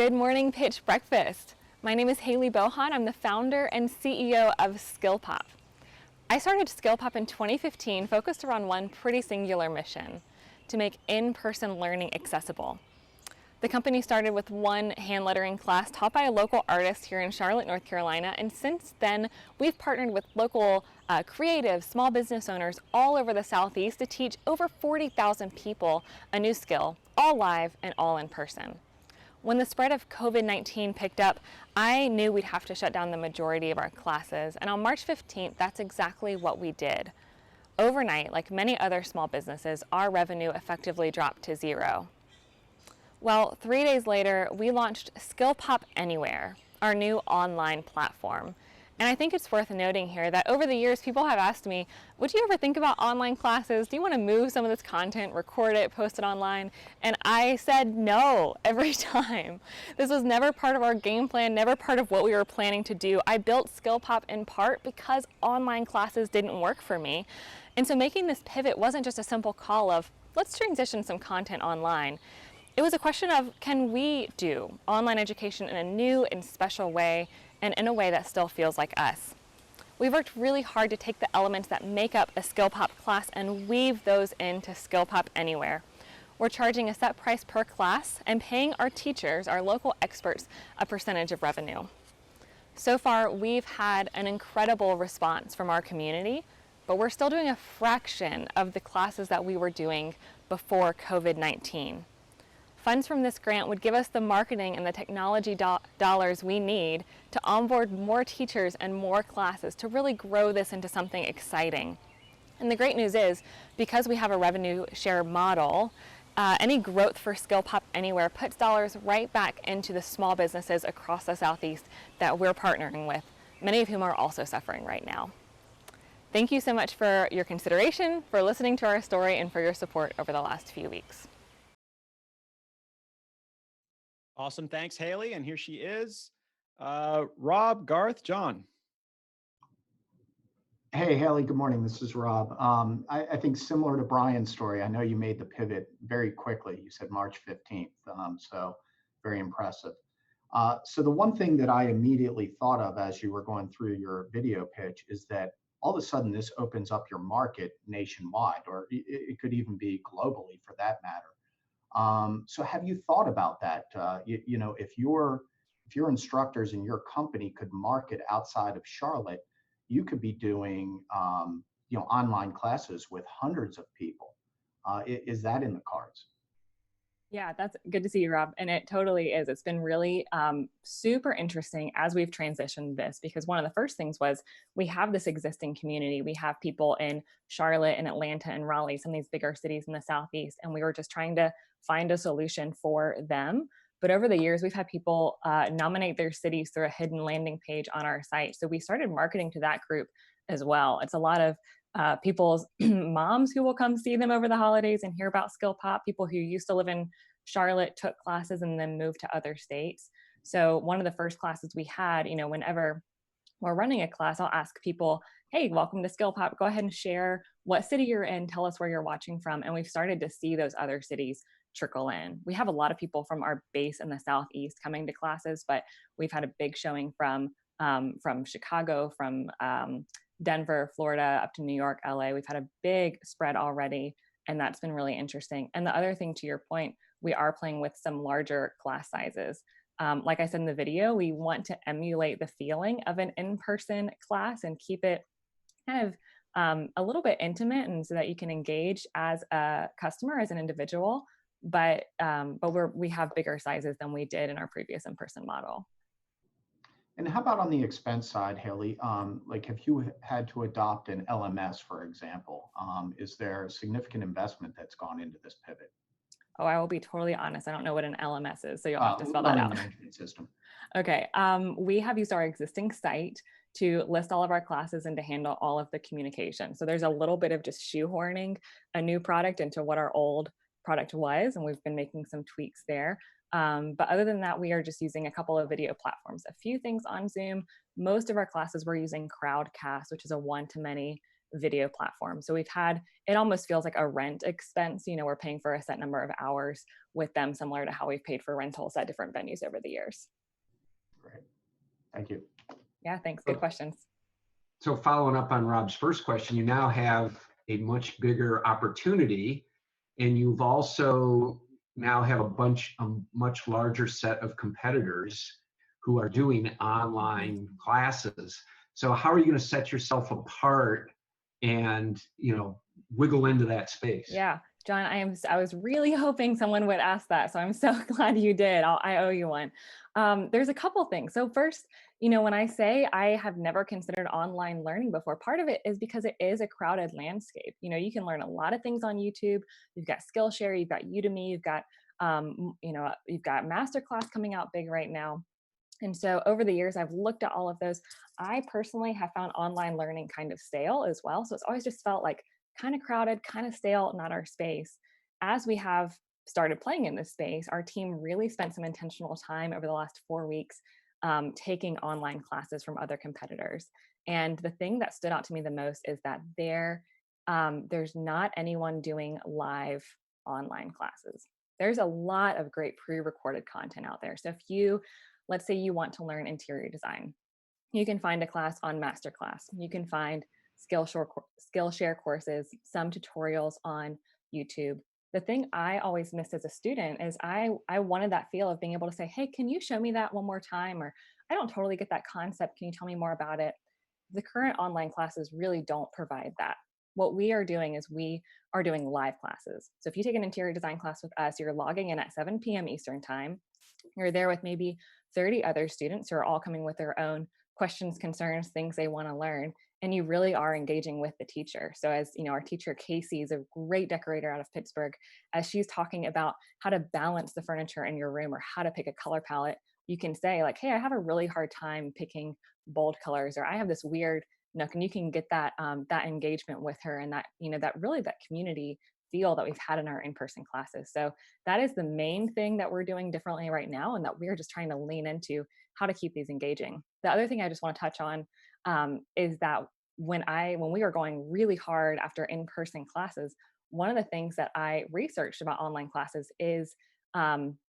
Good morning, Pitch Breakfast. My name is Haley Bohan. I'm the founder and CEO of SkillPop. I started SkillPop in 2015, focused around one pretty singular mission: to make in-person learning accessible. The company started with one hand lettering class taught by a local artist here in Charlotte, North Carolina, and since then we've partnered with local creative small business owners all over the Southeast to teach over 40,000 people a new skill, all live and all in person. When the spread of COVID-19 picked up, I knew we'd have to shut down the majority of our classes, and on March 15th, that's exactly what we did. Overnight, like many other small businesses, our revenue effectively dropped to zero. Well, 3 days later, we launched SkillPop Anywhere, our new online platform. And I think it's worth noting here that over the years, people have asked me, would you ever think about online classes? Do you want to move some of this content, record it, post it online? And I said no every time. This was never part of our game plan, never part of what we were planning to do. I built SkillPop in part because online classes didn't work for me. And so making this pivot wasn't just a simple call of, let's transition some content online. It was a question of, can we do online education in a new and special way, and in a way that still feels like us? We've worked really hard to take the elements that make up a SkillPop class and weave those into SkillPop Anywhere. We're charging a set price per class and paying our teachers, our local experts, a percentage of revenue. So far, we've had an incredible response from our community, but we're still doing a fraction of the classes that we were doing before COVID-19. Funds from this grant would give us the marketing and the technology dollars we need to onboard more teachers and more classes to really grow this into something exciting. And the great news is, because we have a revenue share model, any growth for SkillPop Anywhere puts dollars right back into the small businesses across the Southeast that we're partnering with, many of whom are also suffering right now. Thank you so much for your consideration, for listening to our story, and for your support over the last few weeks. Awesome. Thanks, Haley. And here she is. Rob, Garth, John. Hey, Haley, good morning. This is Rob. I think similar to Brian's story, I know you made the pivot very quickly. You said March 15th, so very impressive. So the one thing that I immediately thought of as you were going through your video pitch is that all of a sudden this opens up your market nationwide, or it could even be globally for that matter. So have you thought about that? If your instructors in your company could market outside of Charlotte, you could be doing online classes with hundreds of people. Is that in the cards? Yeah, that's good to see you, Rob. And it totally is. It's been really super interesting as we've transitioned this, because one of the first things was we have this existing community. We have people in Charlotte and Atlanta and Raleigh, some of these bigger cities in the Southeast, and we were just trying to find a solution for them. But over the years, we've had people nominate their cities through a hidden landing page on our site. So we started marketing to that group as well. It's a lot of people's moms who will come see them over the holidays and hear about SkillPop, people who used to live in Charlotte, took classes and then moved to other states. So one of the first classes we had, whenever we're running a class, I'll ask people, hey, welcome to SkillPop. Go ahead and share what city you're in. Tell us where you're watching from. And we've started to see those other cities trickle in. We have a lot of people from our base in the Southeast coming to classes, but we've had a big showing from Chicago, from Denver, Florida, up to New York, LA. We've had a big spread already, and that's been really interesting. And the other thing, to your point, we are playing with some larger class sizes. Like I said in the video, we want to emulate the feeling of an in-person class and keep it kind of a little bit intimate, and so that you can engage as a customer, as an individual. But we have bigger sizes than we did in our previous in-person model. And how about on the expense side, Haley? Like, have you had to adopt an LMS, for example? Is there significant investment that's gone into this pivot? Oh, I will be totally honest. I don't know what an LMS is, so you'll have to spell that out. Management system. Okay. We have used our existing site to list all of our classes and to handle all of the communication. So there's a little bit of just shoehorning a new product into what our old product was, and we've been making some tweaks there. But other than that, we are just using a couple of video platforms, a few things on Zoom. Most of our classes we're using Crowdcast, which is a one-to-many video platform. So it almost feels like a rent expense. We're paying for a set number of hours with them, similar to how we've paid for rentals at different venues over the years. Great. Thank you. Yeah, thanks. Good questions. So following up on Rob's first question, you now have a much bigger opportunity, and you've also now have a much larger set of competitors who are doing online classes. So how are you going to set yourself apart and, wiggle into that space? Yeah, John, I was really hoping someone would ask that. So I'm so glad you did. I owe you one. There's a couple things. So first, when I say I have never considered online learning before, part of it is because it is a crowded landscape. You can learn a lot of things on YouTube. You've got Skillshare, you've got Udemy, you've got Masterclass coming out big right now. And so over the years, I've looked at all of those. I personally have found online learning kind of stale as well. So it's always just felt like kind of crowded, kind of stale, not our space. As we have started playing in this space, our team really spent some intentional time over the last 4 weeks taking online classes from other competitors. And the thing that stood out to me the most is that there's not anyone doing live online classes. There's a lot of great pre-recorded content out there. So let's say you want to learn interior design, you can find a class on Masterclass. You can find Skillshare courses, some tutorials on YouTube. The thing I always missed as a student is I wanted that feel of being able to say, hey, can you show me that one more time? Or I don't totally get that concept. Can you tell me more about it? The current online classes really don't provide that. What we are doing is we are doing live classes. So if you take an interior design class with us, you're logging in at 7 p.m. Eastern time. You're there with maybe 30 other students who are all coming with their own questions, concerns, things they want to learn. And you really are engaging with the teacher. So as our teacher, Casey, is a great decorator out of Pittsburgh. As she's talking about how to balance the furniture in your room or how to pick a color palette, you can say like, hey, I have a really hard time picking bold colors, or I have this weird nook, and you can get that engagement with her, and that that community feel that we've had in our in-person classes. So that is the main thing that we're doing differently right now, and that we're just trying to lean into how to keep these engaging. The other thing I just want to touch on is that when we were going really hard after in-person classes, one of the things that I researched about online classes is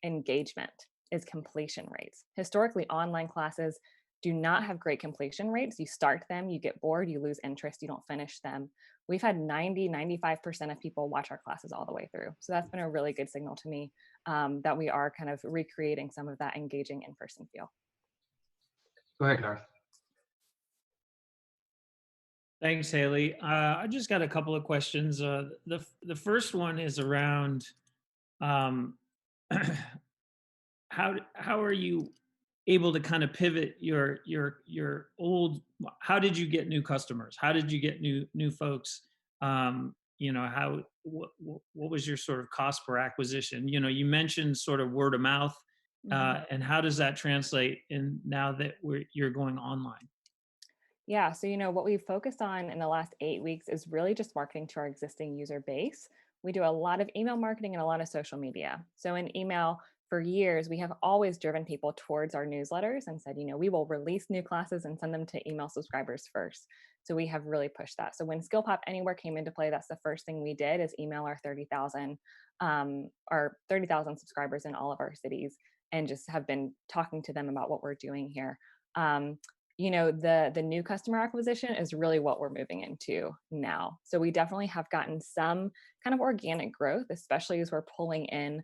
engagement, is completion rates. Historically, online classes do not have great completion rates. You start them, you get bored, you lose interest, you don't finish them. We've had 95% of people watch our classes all the way through. So that's been a really good signal to me that we are kind of recreating some of that engaging in-person feel. Go ahead, Garth. Thanks, Haley. I just got a couple of questions. The first one is around how are you able to kind of pivot your old? How did you get new customers? How did you get new folks? What was your sort of cost per acquisition? You mentioned sort of word of mouth, and how does that translate in now that you're going online? Yeah, so what we've focused on in the last 8 weeks is really just marketing to our existing user base. We do a lot of email marketing and a lot of social media. So in email, for years, we have always driven people towards our newsletters and said, we will release new classes and send them to email subscribers first. So we have really pushed that. So when SkillPop Anywhere came into play, that's the first thing we did, is email our 30,000 subscribers in all of our cities, and just have been talking to them about what we're doing here. The new customer acquisition is really what we're moving into now. So we definitely have gotten some kind of organic growth, especially as we're pulling in,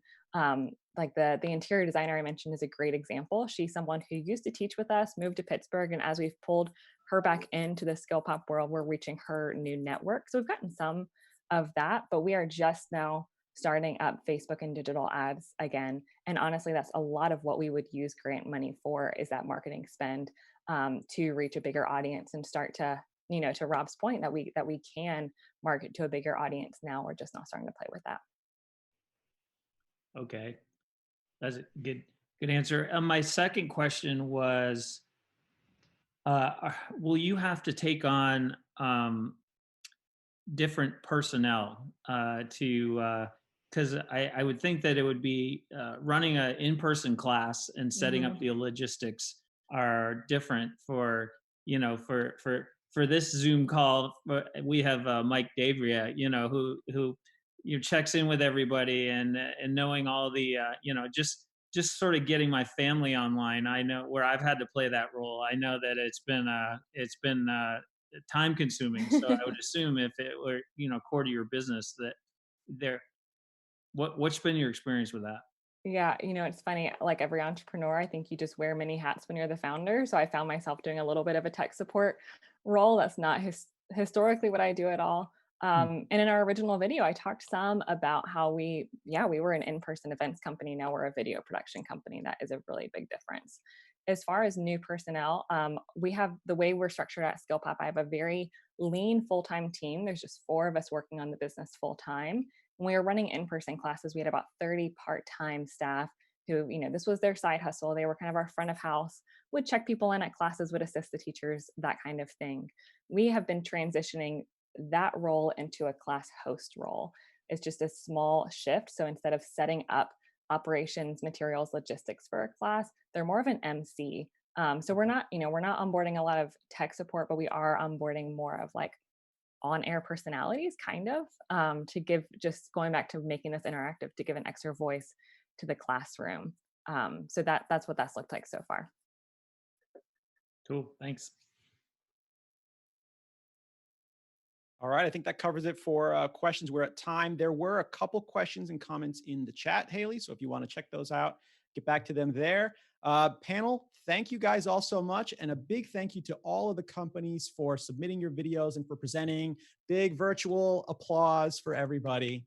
like the interior designer I mentioned is a great example. She's someone who used to teach with us, moved to Pittsburgh, and as we've pulled her back into the SkillPop world, we're reaching her new network. So we've gotten some of that, but we are just now starting up Facebook and digital ads again. And honestly, that's a lot of what we would use grant money for, is that marketing spend to reach a bigger audience and start to, to Rob's point, that we can market to a bigger audience now. We're just not starting to play with that. Okay, that's a good answer. My second question was, will you have to take on different personnel because I would think that it would be running an in-person class and setting up the logistics are different for for this Zoom call, we have Mike Davria, you know, who checks in with everybody, and knowing all the just sort of getting my family online. I know where I've had to play that role. I know that it's been time consuming. So I would assume if it were, core to your business, that there, what's been your experience with that? Yeah, it's funny, like every entrepreneur, I think you just wear many hats when you're the founder. So I found myself doing a little bit of a tech support role. That's not historically what I do at all. Hmm. And in our original video, I talked some about how we were an in-person events company. Now we're a video production company. That is a really big difference. As far as new personnel, we have the way we're structured at SkillPop. I have a very lean full-time team. There's just 4 of us working on the business full-time. When we were running in-person classes, we had about 30 part-time staff who, this was their side hustle. They were kind of our front of house, would check people in at classes, would assist the teachers, that kind of thing. We have been transitioning that role into a class host role. It's just a small shift. So instead of setting up operations, materials, logistics for a class, they're more of an MC. So we're not onboarding a lot of tech support, but we are onboarding more of like on-air personalities, kind of, to give, just going back to making this interactive, to give an extra voice to the classroom. So that's what that's looked like so far. Cool. Thanks. All right, I think that covers it for questions. We're at time. There were a couple questions and comments in the chat, Haley. So if you want to check those out, get back to them there. Panel, thank you guys all so much. And a big thank you to all of the companies for submitting your videos and for presenting. Big virtual applause for everybody.